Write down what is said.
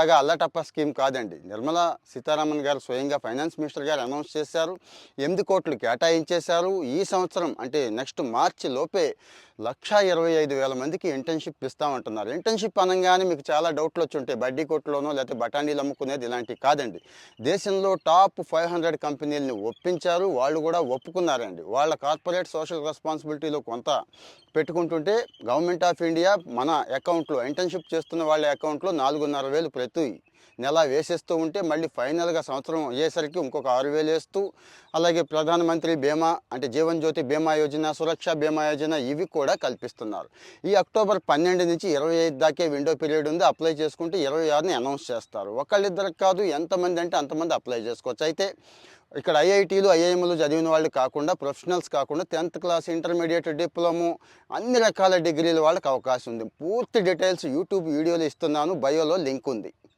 లాగా అల్లటప్ప స్కీమ్ కాదండి. నిర్మలా సీతారామన్ గారు స్వయంగా ఫైనాన్స్ మినిస్టర్ గారు అనౌన్స్ చేశారు. 8 కోట్లు కేటాయించేశారు. ఈ సంవత్సరం అంటే నెక్స్ట్ మార్చి లోపే 1,25,000 మందికి ఇంటర్న్‌షిప్ ఇస్తామంటున్నారు. ఇంటర్న్‌షిప్ అనంగానే మీకు చాలా డౌట్లు వచ్చుంటాయి. బడ్డీ కొట్టులోనో లేకపోతే బఠానీలు అమ్ముకునేది ఇలాంటివి కాదండి. దేశంలో టాప్ 500 కంపెనీలని ఒప్పించారు. వాళ్ళు కూడా ఒప్పుకున్నారండి. వాళ్ళ కార్పొరేట్ సోషల్ రెస్పాన్సిబిలిటీలో కొంత పెట్టుకుంటుంటే గవర్నమెంట్ ఆఫ్ ఇండియా మన అకౌంట్లో ఇంటర్న్‌షిప్ చేస్తున్న వాళ్ళ అకౌంట్లో 4,500,000 ప్రతి నెల వేసేస్తూ ఉంటే మళ్ళీ ఫైనల్గా సంవత్సరం అయ్యేసరికి ఇంకొక 6,000 వేస్తూ అలాగే ప్రధానమంత్రి బీమా అంటే జీవన్ జ్యోతి బీమా యోజన, సురక్ష బీమా యోజన ఇవి కూడా కల్పిస్తున్నారు. ఈ అక్టోబర్ 12 నుంచి 25 దాకే విండో పీరియడ్ ఉంది. అప్లై చేసుకుంటే 26ని అనౌన్స్ చేస్తారు. ఒకళ్ళిద్దరికి కాదు, ఎంతమంది అంటే అంతమంది అప్లై చేసుకోవచ్చు. అయితే ఇక్కడ ఐఐటీలు ఐఐఎంలు చదివిన వాళ్ళు కాకుండా ప్రొఫెషనల్స్ కాకుండా 10th క్లాస్ ఇంటర్మీడియట్ డిప్లొమో అన్ని రకాల డిగ్రీల వాళ్ళకి అవకాశం ఉంది. పూర్తి డీటెయిల్స్ యూట్యూబ్ వీడియోలు ఇస్తున్నాను, బయోలో లింక్ ఉంది.